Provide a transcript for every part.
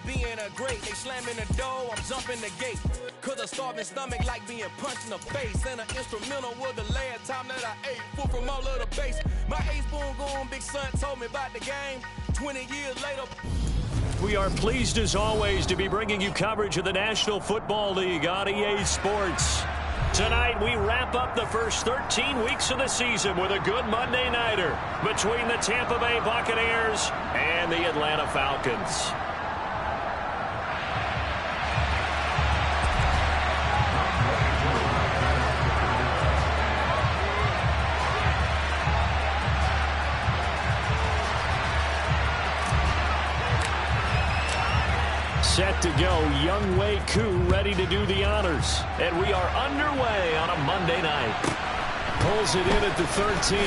being a great. They slamming the door, I'm jumping the gate. Cause a starving stomach like being punched in the face. And an instrumental was the last time that I ate food from all of the base. My ace-boom goon big son told me about the game. 20 years later. We are pleased as always to be bringing you coverage of the National Football League on EA Sports. Tonight we wrap up the first 13 weeks of the season with a good Monday nighter between the Tampa Bay Buccaneers and the Atlanta Falcons. Set to go, Younghoe Koo ready to do the honors. And we are underway on a Monday night. Pulls it in at the 13.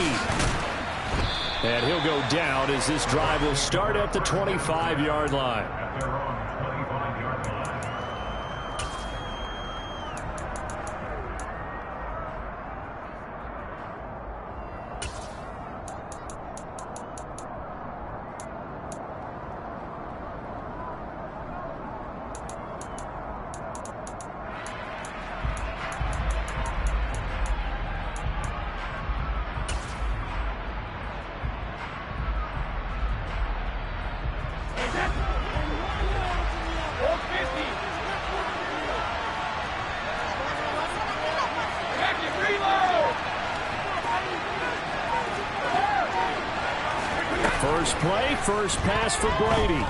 And he'll go down as this drive will start at the 25-yard line. First play, first pass for Brady.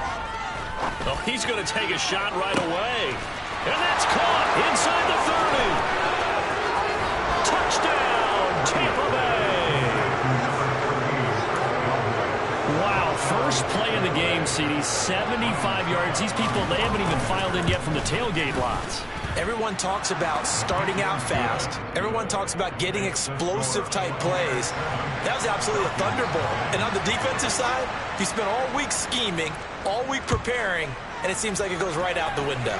Oh, he's going to take a shot right away. And that's caught inside the 30. Touchdown, Tampa Bay. Wow, first play in the game, CD, 75 yards. These people, they haven't even filed in yet from the tailgate lots. Everyone talks about starting out fast. Everyone talks about getting explosive-type plays. That was absolutely a thunderbolt. And on the defensive side, you spent all week scheming, all week preparing, and it seems like it goes right out the window.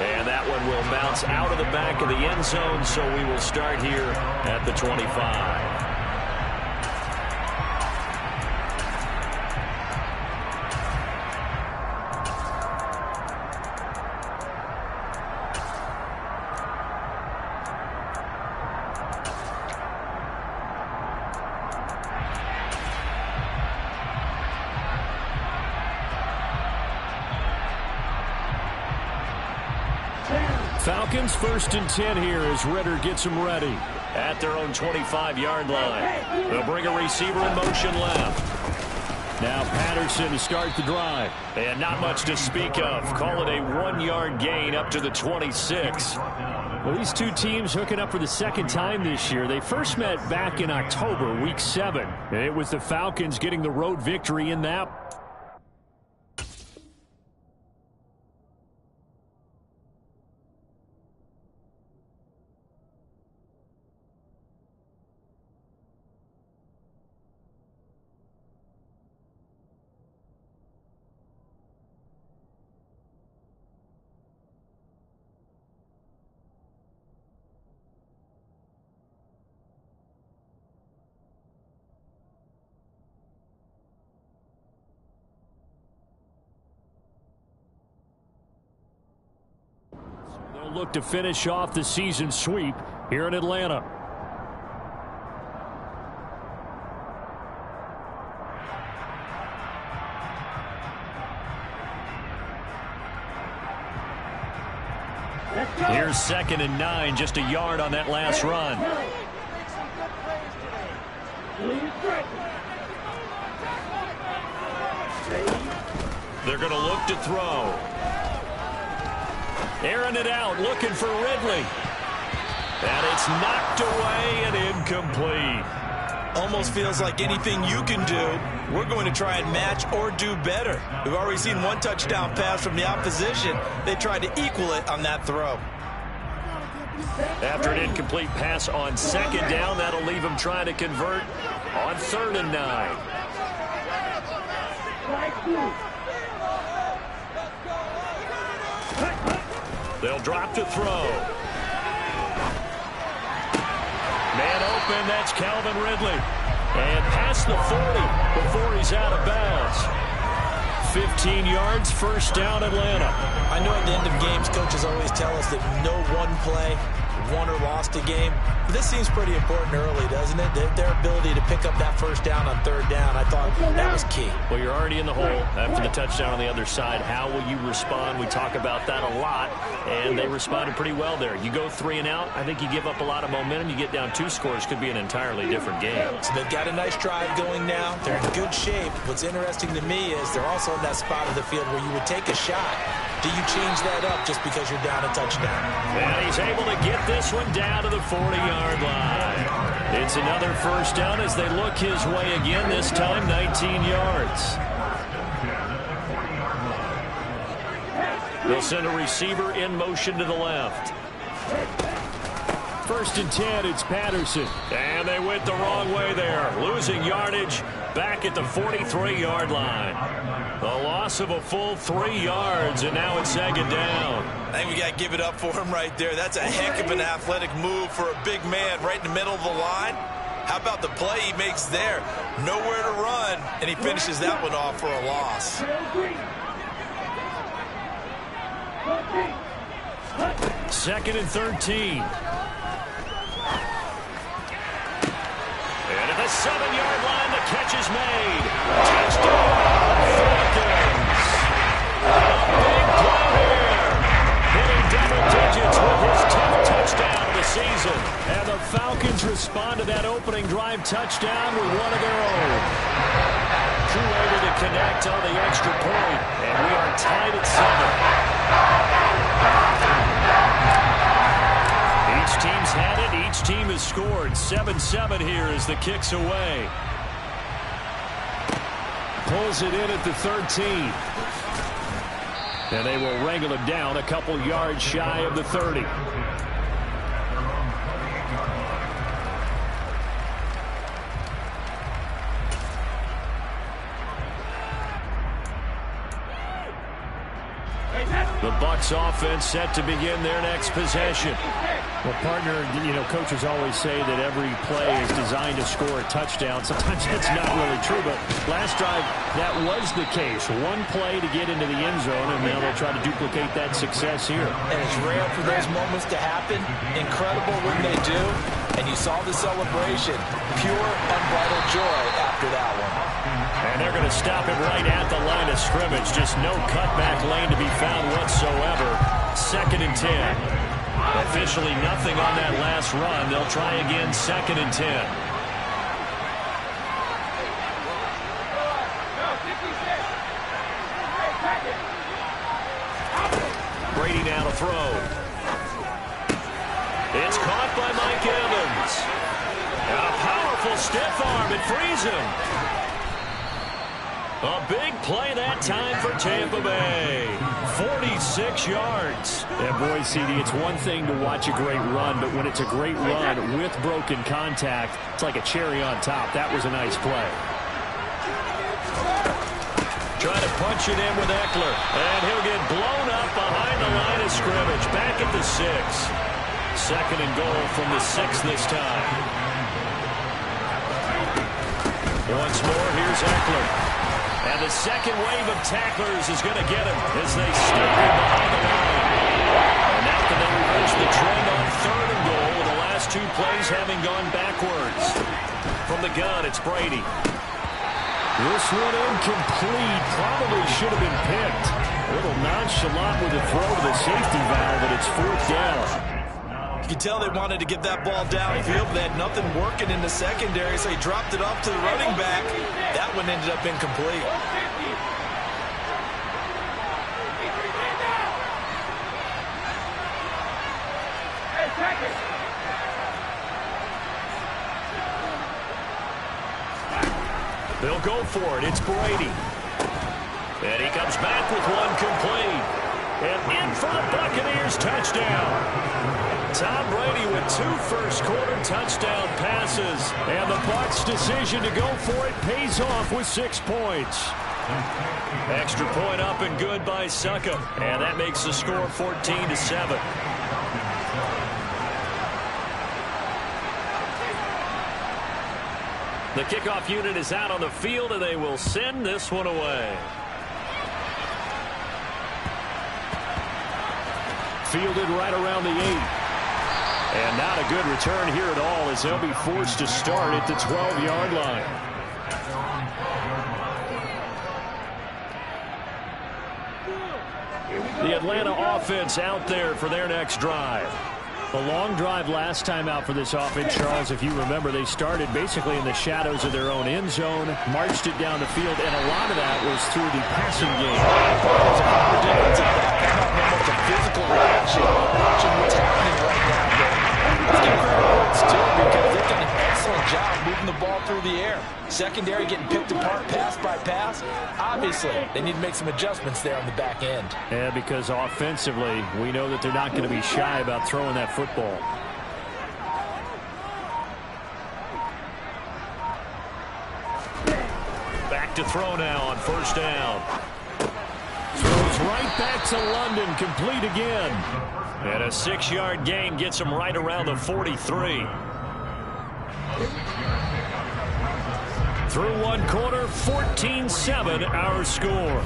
And that one will bounce out of the back of the end zone, so we will start here at the 25. Falcons 1st and 10 here as Ritter gets them ready at their own 25-yard line. They'll bring a receiver in motion left. Now Patterson to start the drive. And not much to speak of. Call it a 1-yard gain up to the 26. Well, these two teams hooking up for the second time this year. They first met back in October, week 7. And it was the Falcons getting the road victory in that. They'll look to finish off the season sweep here in Atlanta. Here's 2nd and 9, just a yard on that last run. They're going to look to throw. Airing it out, looking for Ridley. And it's knocked away and incomplete. Almost feels like anything you can do, we're going to try and match or do better. We've already seen one touchdown pass from the opposition. They tried to equal it on that throw. After an incomplete pass on 2nd down, that'll leave them trying to convert on 3rd and 9. They'll drop to throw. Man open, that's Calvin Ridley. And past the 40 before he's out of bounds. 15 yards, first down, Atlanta. I know at the end of games, coaches always tell us that no one play won or lost a game. But this seems pretty important early, doesn't it? Their ability to pick up that first down on third down, I thought that was key. Well, you're already in the hole after the touchdown on the other side. How will you respond? We talk about that a lot, and they responded pretty well there. You go 3 and out, I think you give up a lot of momentum. You get down 2 scores, could be an entirely different game. So they've got a nice drive going now. They're in good shape. What's interesting to me is they're also in that spot of the field where you would take a shot. Do you change that up just because you're down a touchdown? And he's able to get this one down to the 40-yard line. It's another first down as they look his way again, this time 19 yards. They'll send a receiver in motion to the left. First and 10, it's Patterson. And they went the wrong way there, losing yardage back at the 43-yard line. A loss of a full 3 yards, and now it's second down. I think we got to give it up for him right there. That's a heck of an athletic move for a big man right in the middle of the line. How about the play he makes there? Nowhere to run, and he finishes that one off for a loss. Second and 13. And at the 7-yard line, the catch is made. Touchdown, Falcons. A big play here. Hitting double digits with his 10th touchdown of the season. And the Falcons respond to that opening drive touchdown with one of their own. Able to connect on the extra point, and we are tied at 7. Each team's had it. Each team has scored. 7-7 here as the kick's away. Pulls it in at the 13. And they will wrangle him down a couple yards shy of the 30. The Bucs offense set to begin their next possession. Well, partner, coaches always say that every play is designed to score a touchdown. Sometimes that's not really true, but last drive, that was the case. One play to get into the end zone, and now they'll try to duplicate that success here. And it's rare for those moments to happen. Incredible when they do. And you saw the celebration. Pure, unbridled joy after that one. And they're going to stop it right at the line of scrimmage. Just no cutback lane to be found whatsoever. Second and 10. Officially nothing on that last run. They'll try again, second and 10. Brady now to throw. It's caught by Mike Evans. And a powerful stiff arm. It frees him. A big play that time for Tampa Bay. 46 yards. Yeah, boy, CD, it's one thing to watch a great run, but when it's a great run with broken contact, it's like a cherry on top. That was a nice play. Trying to punch it in with Eckler. And he'll get blown up behind the line of scrimmage. Back at the 6. Second and goal from the 6 this time. Once more, here's Eckler. And the second wave of tacklers is going to get him as they stop him behind the line. And now can they reverse the trend on third and goal with the last 2 plays having gone backwards. From the gun, it's Brady. This one incomplete. Probably should have been picked. A little nonchalant with the throw to the safety valve, but it's 4th down. You could tell they wanted to get that ball downfield. They had nothing working in the secondary, so he dropped it off to the running back. That one ended up incomplete. They'll go for it. It's Brady. And he comes back with one complete. And in for the Buccaneers touchdown. Tom Brady with 2 first-quarter touchdown passes. And the Bucs' decision to go for it pays off with 6 points. Extra point up and good by Succa. And that makes the score 14-7. The kickoff unit is out on the field, and they will send this one away. Fielded right around the 8. And not a good return here at all as they'll be forced to start at the 12-yard line. The Atlanta offense out there for their next drive. A long drive last time out for this offense, Charles. If you remember, they started basically in the shadows of their own end zone, marched it down the field, and a lot of that was through the passing game. Almost a physical reaction, watching what's happening right now. Let's give credit too, because they've done an excellent job moving the ball through the air. Secondary getting picked apart pass by pass. Obviously, they need to make some adjustments there on the back end. Yeah, because offensively, we know that they're not going to be shy about throwing that football. Back to throw now on first down. Throws right back to London, complete again. And a 6-yard gain gets him right around the 43. Through one quarter, 14-7 our score.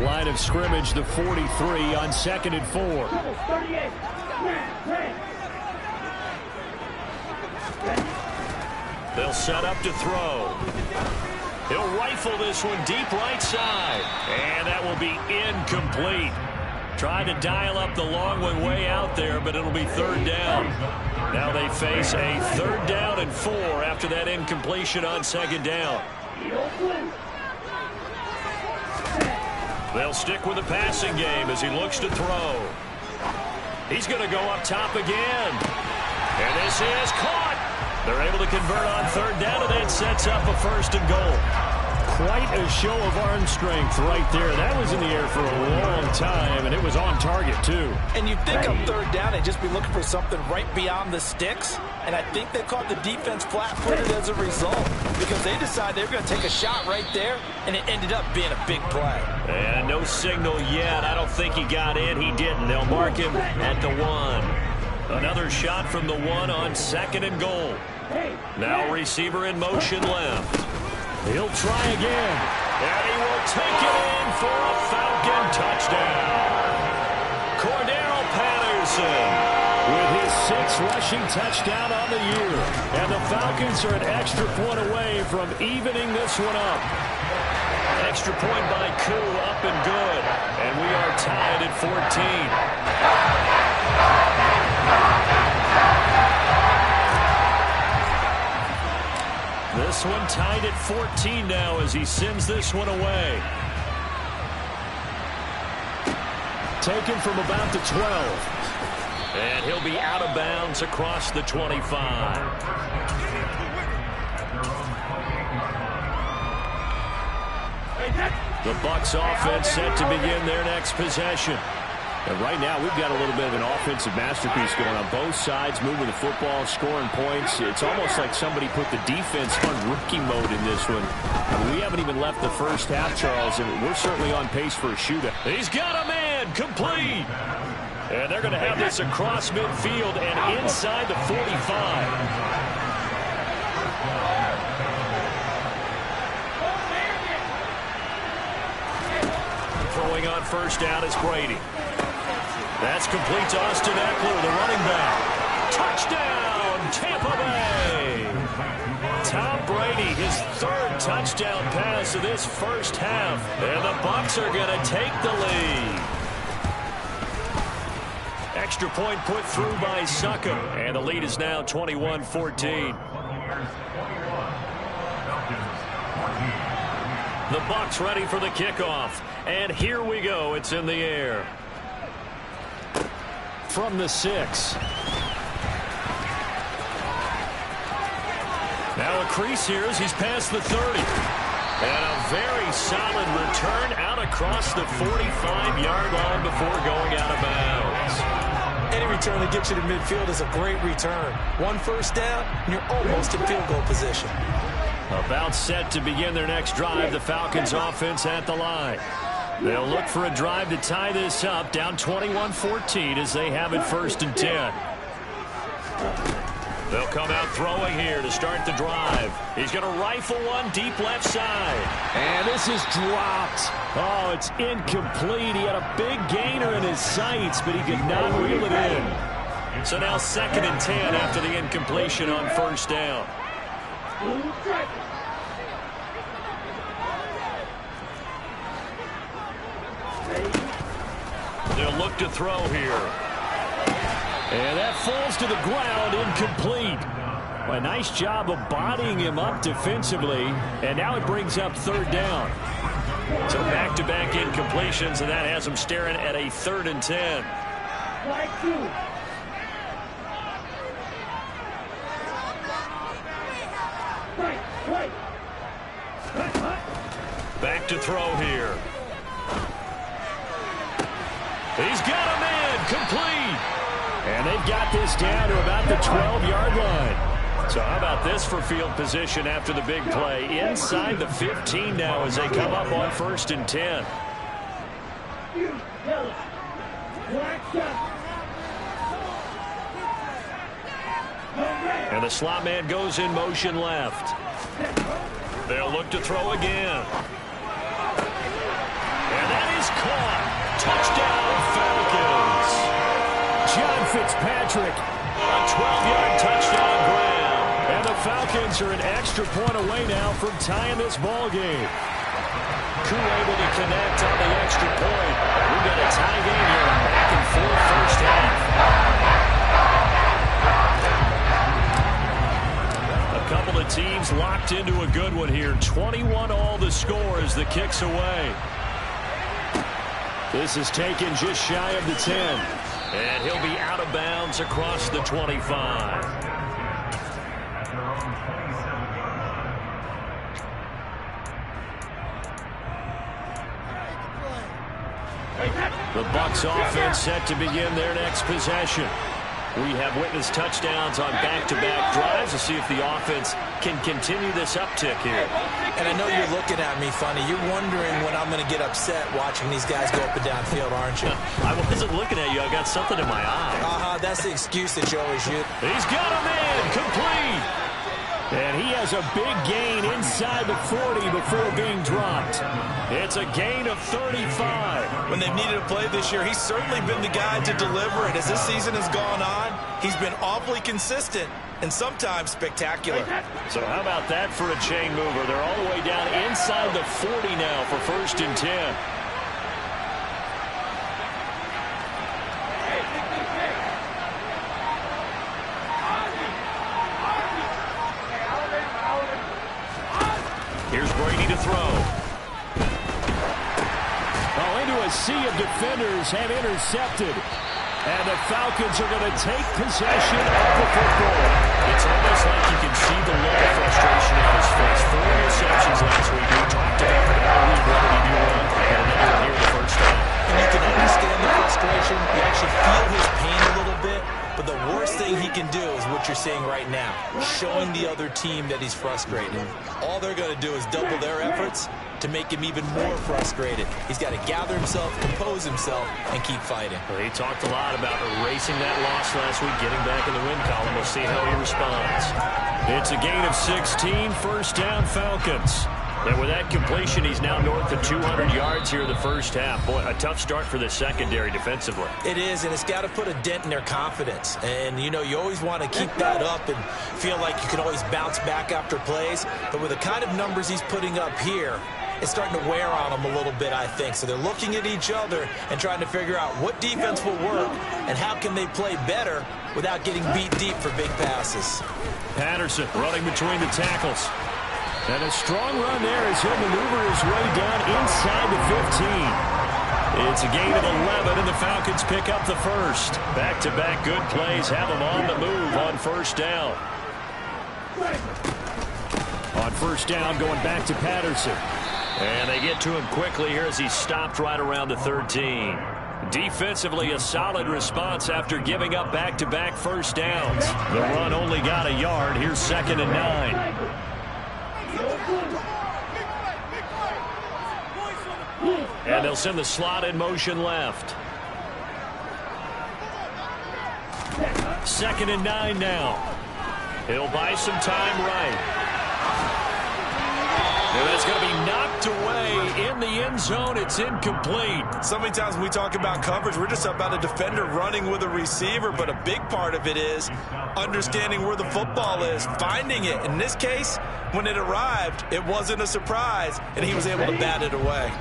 Line of scrimmage, the 43 on 2nd and 4. They'll set up to throw. He'll rifle this one deep right side. And that will be incomplete. Tried to dial up the long one way out there, but it'll be 3rd down. Now they face a 3rd down and 4 after that incompletion on 2nd down. They'll stick with the passing game as he looks to throw. He's going to go up top again. And this is caught. They're able to convert on 3rd down, and that sets up a 1st and goal. Quite a show of arm strength right there. That was in the air for a long time, and it was on target, too. And you'd think on 3rd down, they'd just be looking for something right beyond the sticks. And I think they caught the defense flat-footed as a result because they decided they were going to take a shot right there, and it ended up being a big play. And no signal yet. I don't think he got in. He didn't. They'll mark him at the 1. Another shot from the 1 on 2nd and goal. Now receiver in motion left. He'll try again, and he will take it in for a Falcon touchdown. Cordero Patterson with his 6th rushing touchdown on the year. And the Falcons are an extra point away from evening this one up. Extra point by Koo, up and good. And we are tied at 14. This one tied at 14 now as he sends this one away. Taken from about the 12. And he'll be out of bounds across the 25. The Bucs offense set to begin their next possession. And right now, we've got a little bit of an offensive masterpiece going on both sides, moving the football, scoring points. It's almost like somebody put the defense on rookie mode in this one. I mean, we haven't even left the first half, Charles, and we're certainly on pace for a shootout. He's got a man, complete. And they're going to have this across midfield and inside the 45. Throwing on first down is Brady. That's complete to Austin Eckler, the running back. Touchdown, Tampa Bay. Tom Brady, his 3rd touchdown pass of this first half. And the Bucs are going to take the lead. Extra point put through by Succop. And the lead is now 21-14. The Bucs ready for the kickoff. And here we go. It's in the air. From the 6. Now a crease here as he's past the 30. And a very solid return out across the 45-yard line before going out of bounds. Any return that gets you to midfield is a great return. 1 first down, and you're almost in field goal position. About set to begin their next drive, the Falcons offense at the line. They'll look for a drive to tie this up, down 21-14 as they have it 1st and 10. They'll come out throwing here to start the drive. He's going to rifle one deep left side. And this is dropped. Oh, it's incomplete. He had a big gainer in his sights, but he could not reel it in. So now 2nd and 10 after the incompletion on first down. They'll look to throw here. And that falls to the ground, incomplete. A nice job of bodying him up defensively, and now it brings up 3rd down. So back-to-back incompletions, and that has him staring at a 3rd and 10. Back to throw here. He's got him in, complete. And they've got this down to about the 12-yard line. So how about this for field position after the big play? Inside the 15 now as they come up on 1st and 10. And the slot man goes in motion left. They'll look to throw again. And that is caught. Touchdown, Falcons. John Fitzpatrick. A 12-yard touchdown grab. And the Falcons are an extra point away now from tying this ball game. Crew able to connect on the extra point. We've got a tie game here, a back-and-forth first half. A couple of teams locked into a good one here. 21-all the score as the kick's away. This is taken just shy of the 10. And he'll be out of bounds across the 25. The Bucs offense set to begin their next possession. We have witnessed touchdowns on back-to-back drives to see if the offense can continue this uptick here. And I know you're looking at me funny. You're wondering when I'm going to get upset watching these guys go up and down field, aren't you? I wasn't looking at you. I got something in my eye. That's the excuse that you always use. He's got him in. Complete. And he has a big gain inside the 40 before being dropped. It's a gain of 35. When they've needed a play this year, he's certainly been the guy to deliver. And as this season has gone on, he's been awfully consistent and sometimes spectacular. So how about that for a chain mover? They're all the way down inside the 40 now for 1st and 10. Here's Brady to throw. Oh, into a sea of defenders have intercepted. And the Falcons are going to take possession of the football. It's almost like you can see the look of frustration in his face. 4 interceptions last week. We talked about what did he do wrong, and then here the first time. And you can understand the frustration. You actually feel his pain a little bit. But the worst thing he can do is what you're seeing right now, showing the other team that he's frustrated. All they're going to do is double their efforts to make him even more frustrated. He's got to gather himself, compose himself, and keep fighting. Well, he talked a lot about erasing that loss last week, getting back in the win column. We'll see how he responds. It's a gain of 16, 1st down Falcons. And with that completion, he's now north of 200 yards here in the first half. Boy, a tough start for the secondary defensively. It is, and it's got to put a dent in their confidence. And, you know, you always want to keep that up and feel like you can always bounce back after plays. But with the kind of numbers he's putting up here, it's starting to wear on them a little bit, I think. So they're looking at each other and trying to figure out what defense will work and how can they play better without getting beat deep for big passes. Patterson running between the tackles. And a strong run there as he'll maneuver his way down inside the 15. It's a gain of 11, and the Falcons pick up the first. Back-to-back good plays have them on the move on 1st down. On 1st down, going back to Patterson. And they get to him quickly here as he stopped right around the 13. Defensively, a solid response after giving up back-to-back 1st downs. The run only got a yard. Here's 2nd and 9. And they'll send the slot in motion left. 2nd and 9 now. He'll buy some time right. And that's going to be knocked away in the end zone. It's incomplete. So many times when we talk about coverage, we're just about a defender running with a receiver, but a big part of it is understanding where the football is, finding it. In this case, when it arrived, it wasn't a surprise, and he was able to bat it away.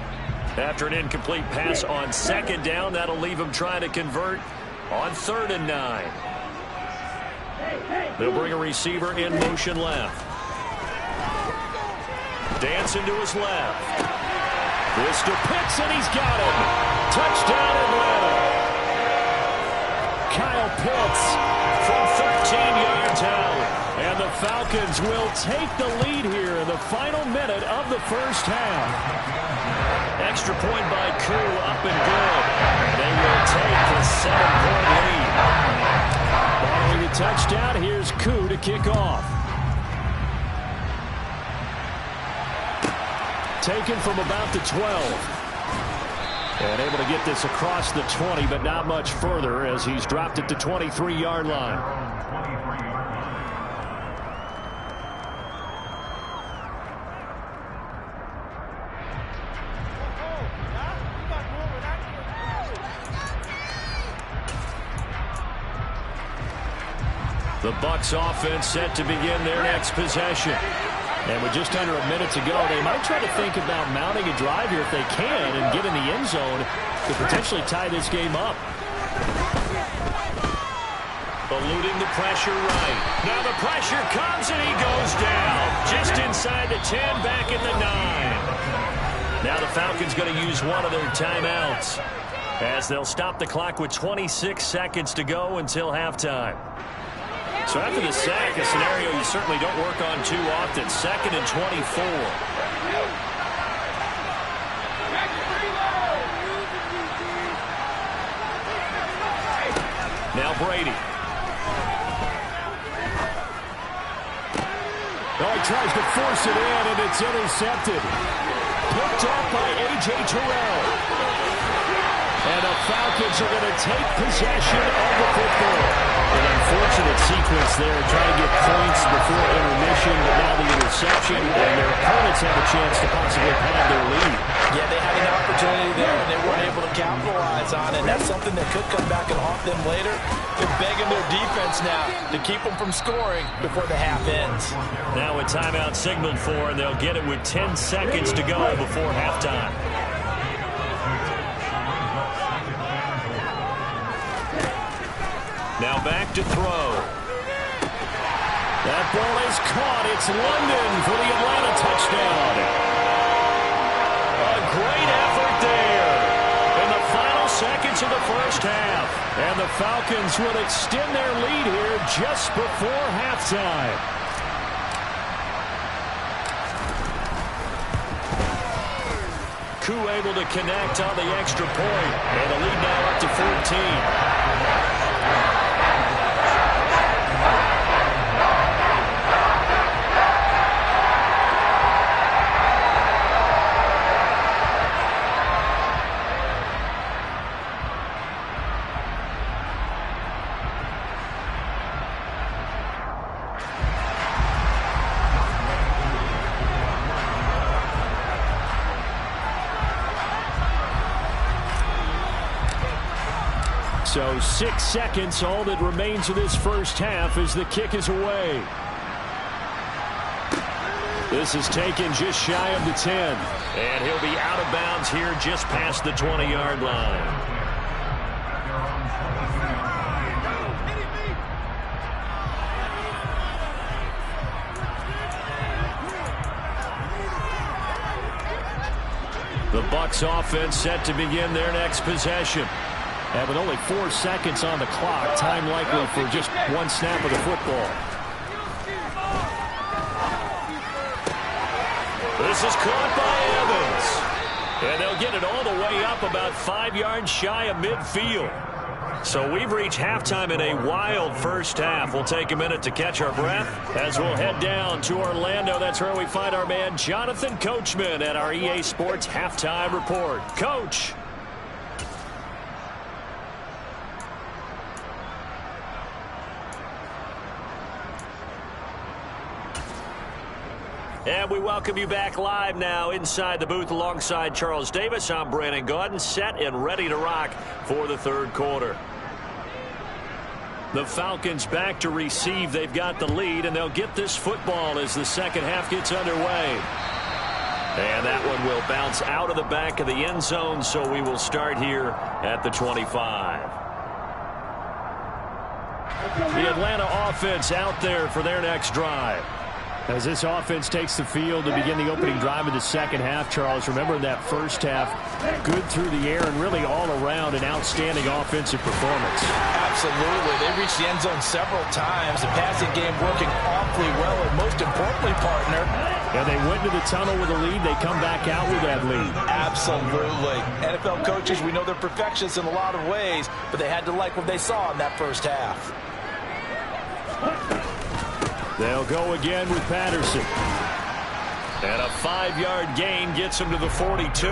After an incomplete pass on second down, that'll leave him trying to convert on 3rd and 9. They'll bring a receiver in motion left. Dancing to his left. This to Pitts, and he's got him. Touchdown, Atlanta. Kyle Pitts from 13 yards out. And the Falcons will take the lead here in the final minute of the first half. Extra point by Koo, up and good. They will take a 7-point lead. Following the touchdown, here's Koo to kick off. Taken from about the 12. And able to get this across the 20, but not much further as he's dropped it to 23-yard line. The Bucs offense set to begin their next possession. And with just under a minute to go, they might try to think about mounting a drive here if they can and get in the end zone to potentially tie this game up. Eluding the pressure right. Now the pressure comes and he goes down. Just inside the 10, back in the 9. Now the Falcons going to use one of their timeouts as they'll stop the clock with 26 seconds to go until halftime. So after the sack, a scenario you certainly don't work on too often. 2nd and 24. Now Brady. Oh, he tries to force it in, and it's intercepted. Picked up by A.J. Terrell. And the Falcons are going to take possession of the football. An unfortunate sequence there, trying to get points before intermission, but now the interception, and their opponents have a chance to possibly pad their lead. Yeah, they had an opportunity there, and they weren't able to capitalize on it. That's something that could come back and haunt them later. They're begging their defense now to keep them from scoring before the half ends. Now a timeout signaled for, and they'll get it with 10 seconds to go before halftime. Now back to throw. That ball is caught. It's London for the Atlanta touchdown. A great effort there in the final seconds of the first half. And the Falcons will extend their lead here just before halftime. Koo able to connect on the extra point. And the lead now up to 14. So 6 seconds, all that remains of this first half as the kick is away. This is taken just shy of the 10. And he'll be out of bounds here just past the 20-yard line. The Bucs offense set to begin their next possession. And with only 4 seconds on the clock, time likely for just one snap of the football. This is caught by Evans. And they'll get it all the way up about 5 yards shy of midfield. So we've reached halftime in a wild first half. We'll take a minute to catch our breath as we'll head down to Orlando. That's where we find our man Jonathan Coachman at our EA Sports Halftime Report. Coach. And we welcome you back live now inside the booth alongside Charles Davis. I'm Brandon Gaudin, set and ready to rock for the third quarter. The Falcons back to receive. They've got the lead, and they'll get this football as the second half gets underway. And that one will bounce out of the back of the end zone, so we will start here at the 25. The Atlanta offense out there for their next drive. As this offense takes the field to begin the opening drive of the second half, Charles, remember that first half, good through the air and really all around an outstanding offensive performance. Absolutely. They reached the end zone several times. The passing game working awfully well, and most importantly, partner. Yeah, they went to the tunnel with a lead. They come back out with that lead. Absolutely. NFL coaches, we know they're perfectionists in a lot of ways, but they had to like what they saw in that first half. They'll go again with Patterson. And a 5-yard gain gets him to the 42.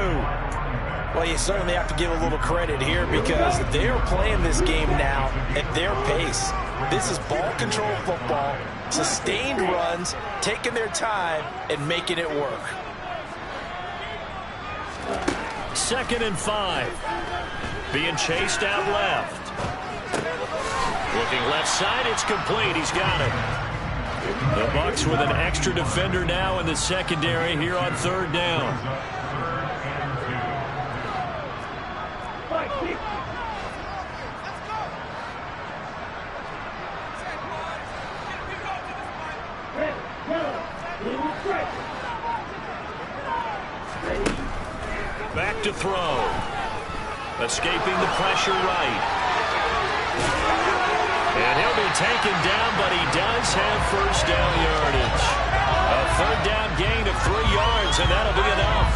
Well, you certainly have to give a little credit here because they're playing this game now at their pace. This is ball control football, sustained runs, taking their time, and making it work. 2nd and 5. Being chased out left. Looking left side, it's complete. He's got it. The Bucs with an extra defender now in the secondary here on 3rd down. Back to throw. Escaping the pressure right. And he'll be taken down, but he does have first down yardage. A 3rd down gain of 3 yards, and that'll be enough.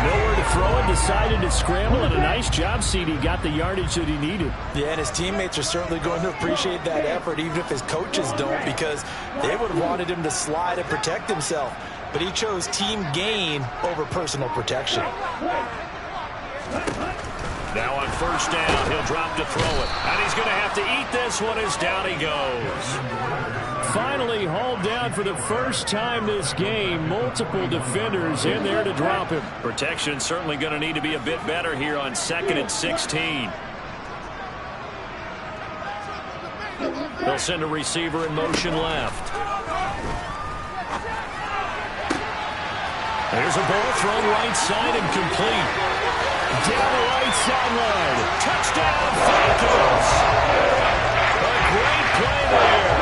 Nowhere to throw it, decided to scramble, and a nice job, CD. Got the yardage that he needed. Yeah, and his teammates are certainly going to appreciate that effort, even if his coaches don't, because they would have wanted him to slide and protect himself. But he chose team gain over personal protection. Now on 1st down, he'll drop to throw it. And he's going to have to eat this one as down he goes. Finally hauled down for the first time this game. Multiple defenders in there to drop him. Protection certainly going to need to be a bit better here on 2nd and 16. They'll send a receiver in motion left. There's a ball thrown right side and complete. Down the right sideline. Touchdown, Falcons. A great play there.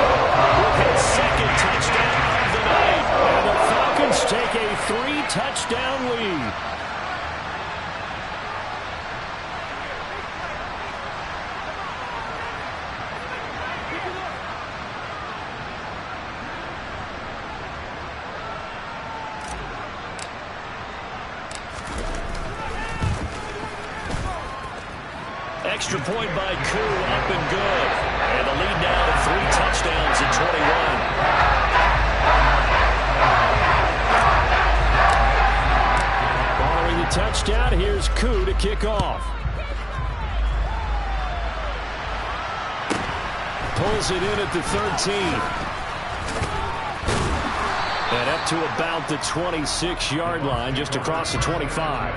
With his 2nd touchdown of the night. And the Falcons take a 3-touchdown lead. Extra point by Koo, up and good. And the lead now to 3 touchdowns at 21. Following the touchdown, here's Koo to kick off. Pulls it in at the 13. And up to about the 26-yard line, just across the 25.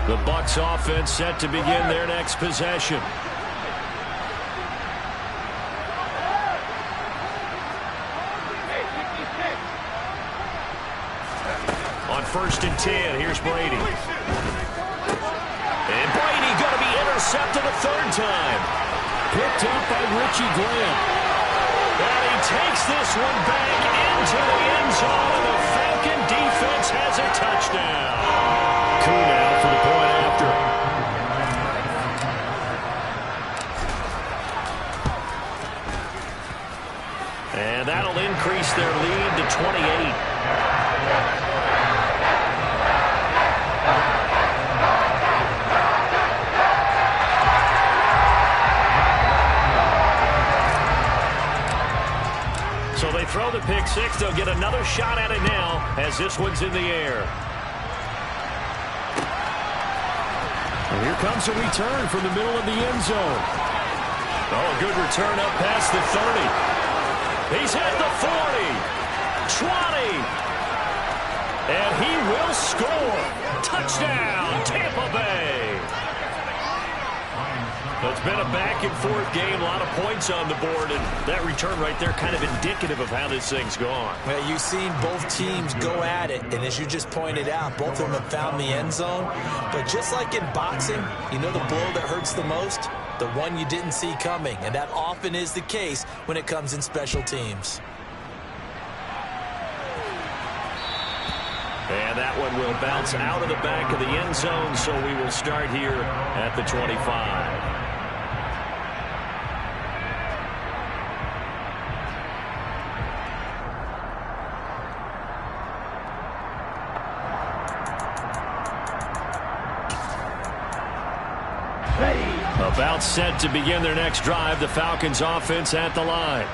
The Bucs offense set to begin their next possession. On 1st and 10, here's Brady. And Brady going to be intercepted a 3rd time. Picked up by Richie Grant. And he takes this one back into the end zone, and the Falcon defense has a touchdown. Koo now for the point after. And that'll increase their lead to 28. So they throw the pick six. They'll get another shot at it now as this one's in the air. And here comes a return from the middle of the end zone. Oh, a good return up past the 30. He's at the 40. 20. And he will score. Touchdown, Tampa Bay. It's been a back-and-forth game, a lot of points on the board, and that return right there kind of indicative of how this thing's gone. Well, you've seen both teams go at it, and as you just pointed out, both of them have found the end zone. But just like in boxing, you know the blow that hurts the most? The one you didn't see coming, and that often is the case when it comes in special teams. And that one will bounce out of the back of the end zone, so we will start here at the 25. About set to begin their next drive, the Falcons offense at the line.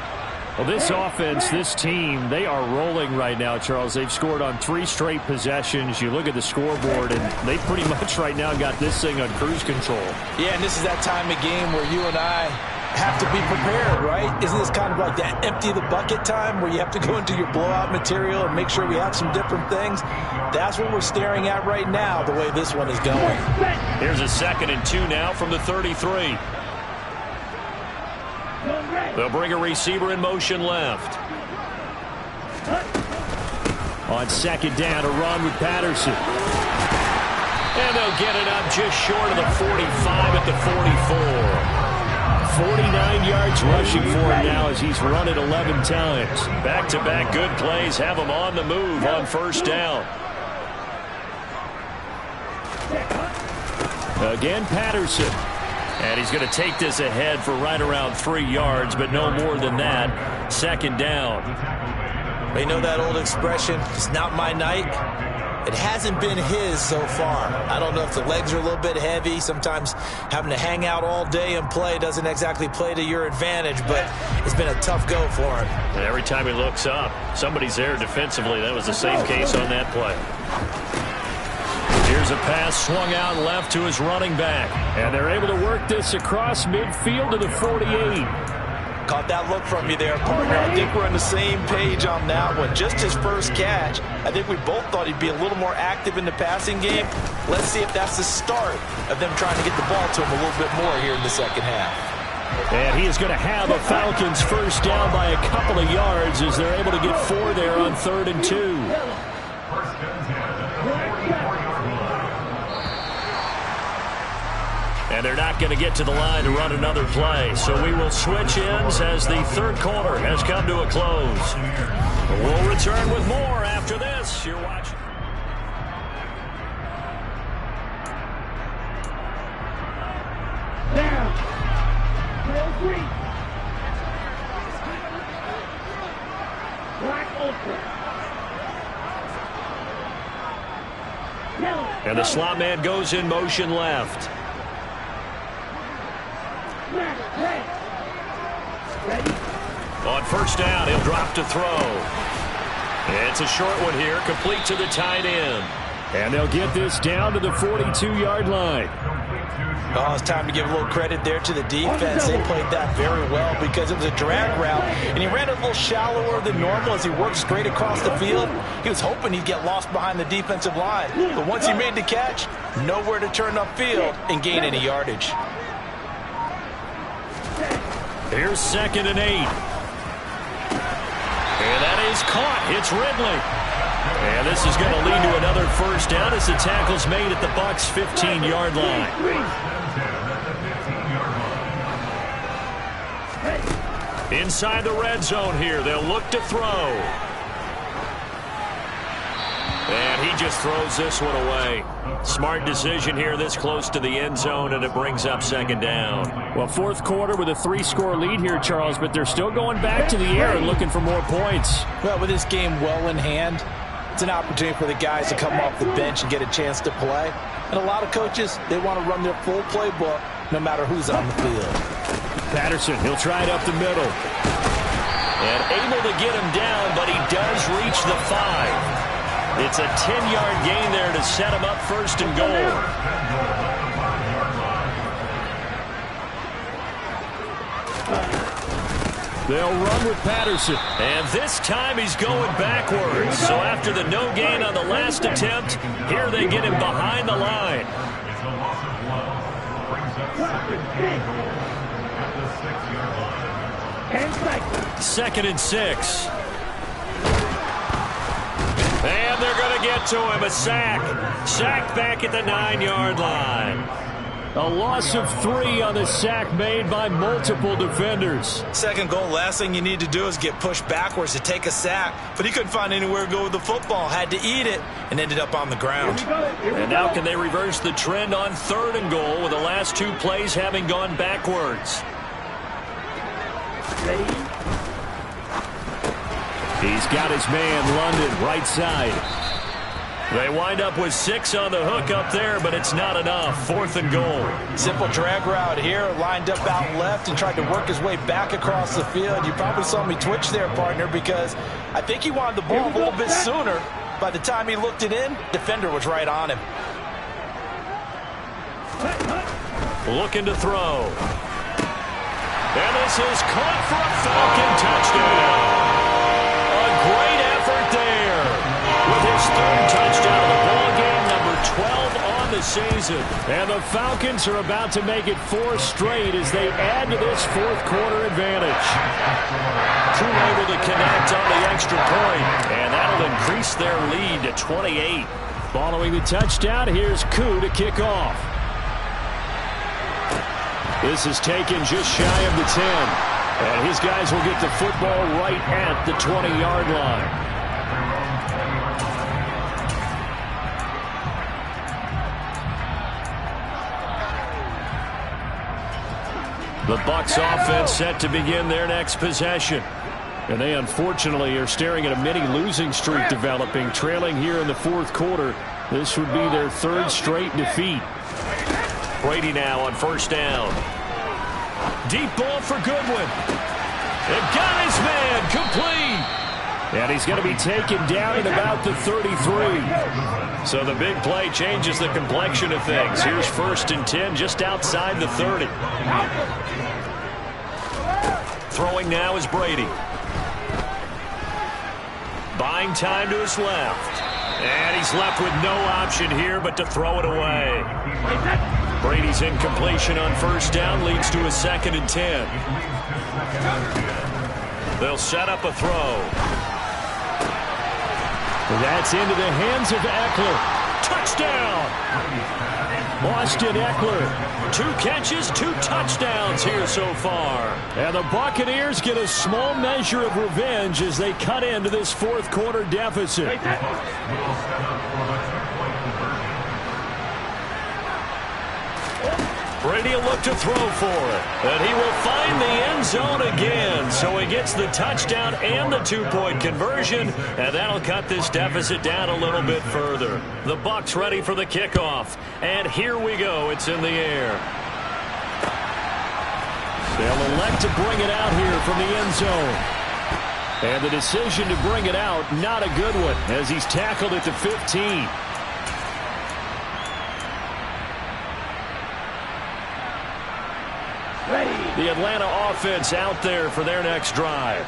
Well, this offense, this team, they are rolling right now, Charles. They've scored on 3 straight possessions. You look at the scoreboard, and they pretty much right now got this thing on cruise control. Yeah, and this is that time of game where you and I have to be prepared, right? Isn't this kind of like that empty the bucket time where you have to go into your blowout material and make sure we have some different things? That's what we're staring at right now, the way this one is going. Here's a 2nd and 2 now from the 33. They'll bring a receiver in motion left. On 2nd down, a run with Patterson. And they'll get it up just short of the 45 at the 44. 49 yards rushing for him now as he's run it 11 times. Back-to-back good plays have him on the move on 1st down. Again, Patterson. And he's going to take this ahead for right around 3 yards, but no more than that. 2nd down. You know that old expression, it's not my night? It hasn't been his so far. I don't know if the legs are a little bit heavy. Sometimes having to hang out all day and play doesn't exactly play to your advantage, but it's been a tough go for him. And every time he looks up, somebody's there defensively. That was the same case on that play. Here's a pass swung out left to his running back. And they're able to work this across midfield to the 48. Caught that look from you there, partner. I think we're on the same page on that one. Just his first catch. I think we both thought he'd be a little more active in the passing game. Let's see if that's the start of them trying to get the ball to him a little bit more here in the second half. And he is going to have a Falcons 1st down by a couple of yards as they're able to get 4 there on 3rd and 2. And they're not going to get to the line to run another play. So we will switch ends as the 3rd quarter has come to a close. We'll return with more after this. You're watching. Down. 3. Black ultra. And the slot man goes in motion left. On 1st down, he'll drop to throw. It's a short one here, complete to the tight end. And they'll get this down to the 42-yard line. Oh, it's time to give a little credit there to the defense. They played that very well because it was a drag route, and he ran it a little shallower than normal as he worked straight across the field. He was hoping he'd get lost behind the defensive line. But once he made the catch, nowhere to turn upfield and gain any yardage. Here's 2nd and 8. And that is caught. It's Ridley. And this is going to lead to another 1st down as the tackle's made at the Bucs' 15-yard line. Inside the red zone here. They'll look to throw. And he just throws this one away. Smart decision here this close to the end zone, and it brings up 2nd down. Well, 4th quarter with a 3-score lead here, Charles, but they're still going back to the air and looking for more points. Well, with this game well in hand, it's an opportunity for the guys to come off the bench and get a chance to play. And a lot of coaches, they want to run their full playbook no matter who's on the field. Patterson, he'll try it up the middle. And able to get him down, but he does reach the 5. It's a 10-yard gain there to set him up 1st and goal. They'll run with Patterson. And this time he's going backwards. So after the no gain on the last attempt, here they get him behind the line. Second and 6. And they're going to get to him. A sack. Sacked back at the 9-yard line. A loss of 3 on the sack made by multiple defenders. Second goal, last thing you need to do is get pushed backwards to take a sack. But he couldn't find anywhere to go with the football. Had to eat it and ended up on the ground. And now can they reverse the trend on 3rd and goal with the last 2 plays having gone backwards? He's got his man, London, right side. They wind up with 6 on the hook up there, but it's not enough. 4th and goal. Simple drag route here, lined up out left and tried to work his way back across the field. You probably saw me twitch there, partner, because I think he wanted the ball a little bit sooner. By the time he looked it in, defender was right on him. Looking to throw. And this is caught for a Falcon touchdown. A great effort there. With his 3rd touchdown of the ball game, number 12 on the season. And the Falcons are about to make it 4 straight as they add to this 4th quarter advantage. Crew able to connect on the extra point, and that'll increase their lead to 28. Following the touchdown, here's Koo to kick off. This is taken just shy of the 10. And his guys will get the football right at the 20-yard line. The Bucs offense set to begin their next possession. And they unfortunately are staring at a mini losing streak developing, trailing here in the 4th quarter. This would be their 3rd straight defeat. Brady now on 1st down. Deep ball for Goodwin. It got his man complete. And he's going to be taken down at about the 33. So the big play changes the complexion of things. Here's 1st and 10 just outside the 30. Throwing now is Brady. Buying time to his left. And he's left with no option here but to throw it away. Brady's incompletion on 1st down leads to a 2nd and 10. They'll set up a throw. That's into the hands of Eckler. Touchdown! Austin Eckler. 2 catches, 2 touchdowns here so far. And the Buccaneers get a small measure of revenge as they cut into this 4th quarter deficit. Brady will look to throw for it. And he will find the end zone again. So he gets the touchdown and the 2-point conversion. And that'll cut this deficit down a little bit further. The Bucs ready for the kickoff. And here we go. It's in the air. They'll elect to bring it out here from the end zone. And the decision to bring it out, not a good one, as he's tackled at the 15. The Atlanta offense out there for their next drive.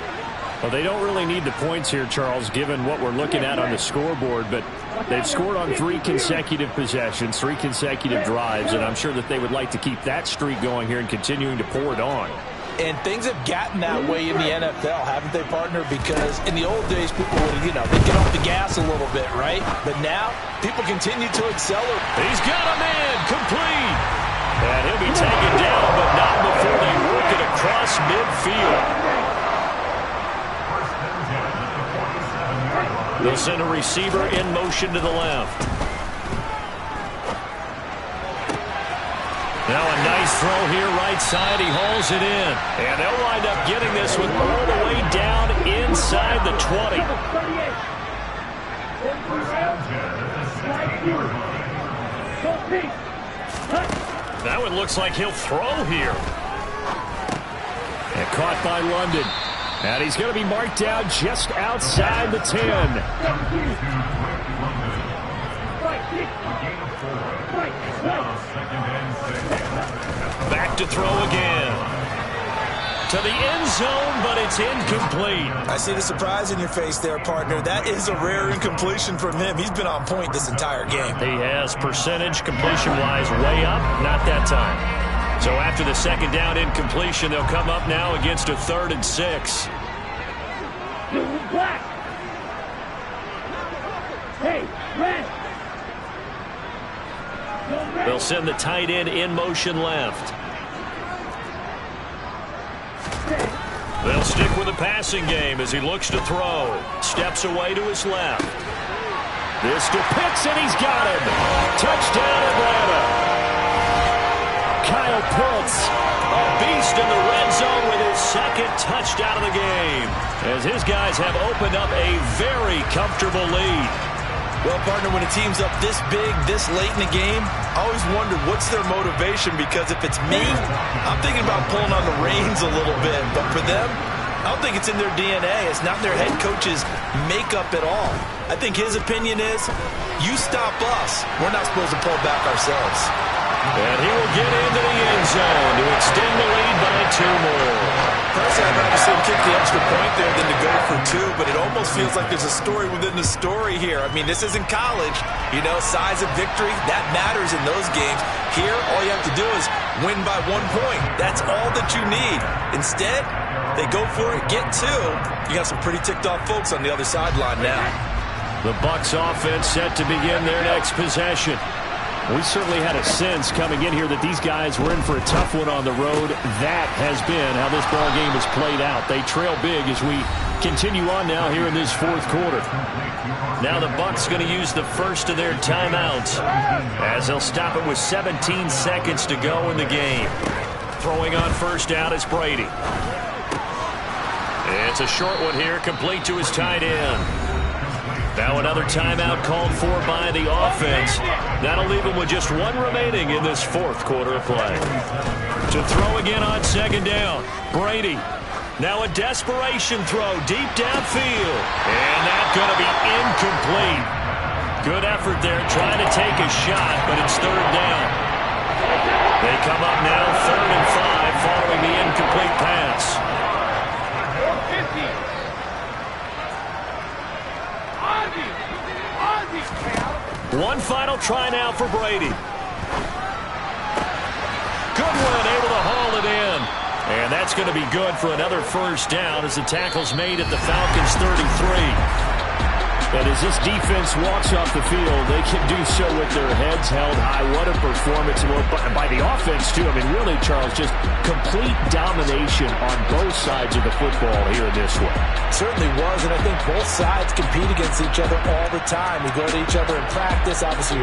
Well, they don't really need the points here, Charles, given what we're looking at on the scoreboard, but they've scored on 3 consecutive possessions, 3 consecutive drives, and I'm sure that they would like to keep that streak going here and continuing to pour it on. And things have gotten that way in the NFL, haven't they, partner? Because in the old days, people would, they'd get off the gas a little bit, right? But now, people continue to accelerate. He's got a man complete. And he'll be taken down, but not before they work it across midfield. They'll send a receiver in motion to the left. Now a nice throw here right side. He hauls it in. And they'll wind up getting this one all the way down inside the 20. That one looks like he'll throw here. And caught by London. And he's going to be marked down just outside the 10. Back to throw again. to the end zone, but it's incomplete. I see the surprise in your face there, partner. That is a rare incompletion from him. He's been on point this entire game. He has percentage completion-wise way up, not that time. So after the second down incompletion, they'll come up now against a 3rd and 6. Black. Hey, red. They'll send the tight end in motion left. They'll stick with the passing game as he looks to throw. Steps away to his left. This to Pitts, and he's got him. Touchdown, Atlanta. Kyle Pitts, a beast in the red zone with his 2nd touchdown of the game, as his guys have opened up a very comfortable lead. Well, partner, when a team's up this big, this late in the game, I always wondered what's their motivation, because if it's me, I'm thinking about pulling on the reins a little bit. But for them, I don't think it's in their DNA. It's not in their head coach's makeup at all. I think his opinion is, you stop us, we're not supposed to pull back ourselves. And he will get into the end zone to extend the lead by 2 more. Personally, I'd rather see him kick the extra point there than to go for 2, but it almost feels like there's a story within the story here. I mean, this isn't college. You know, size of victory, that matters in those games. Here, all you have to do is win by 1 point. That's all that you need. Instead, they go for it, get 2. You got some pretty ticked off folks on the other sideline now. The Bucs offense set to begin their next possession. We certainly had a sense coming in here that these guys were in for a tough one on the road. That has been how this ball game has played out. They trail big as we continue on now here in this 4th quarter. Now the Bucs going to use the first of their timeouts as they'll stop it with 17 seconds to go in the game. Throwing on first down is Brady. It's a short one here, complete to his tight end. Now another timeout called for by the offense. That'll leave him with just 1 remaining in this 4th quarter of play. To throw again on 2nd down, Brady. Now a desperation throw deep downfield. And that's going to be incomplete. Good effort there trying to take a shot, but it's 3rd down. They come up now 3rd and 5 following the incomplete pass. One final try now for Brady. Goodwin able to haul it in. And that's going to be good for another first down as the tackle's made at the Falcons' 33. But as this defense walks off the field, they can do so with their heads held high. What a performance by the offense, too. I mean, really, Charles, just complete domination on both sides of the football here in this one. Certainly was, and I think both sides compete against each other all the time. We go to each other in practice, obviously.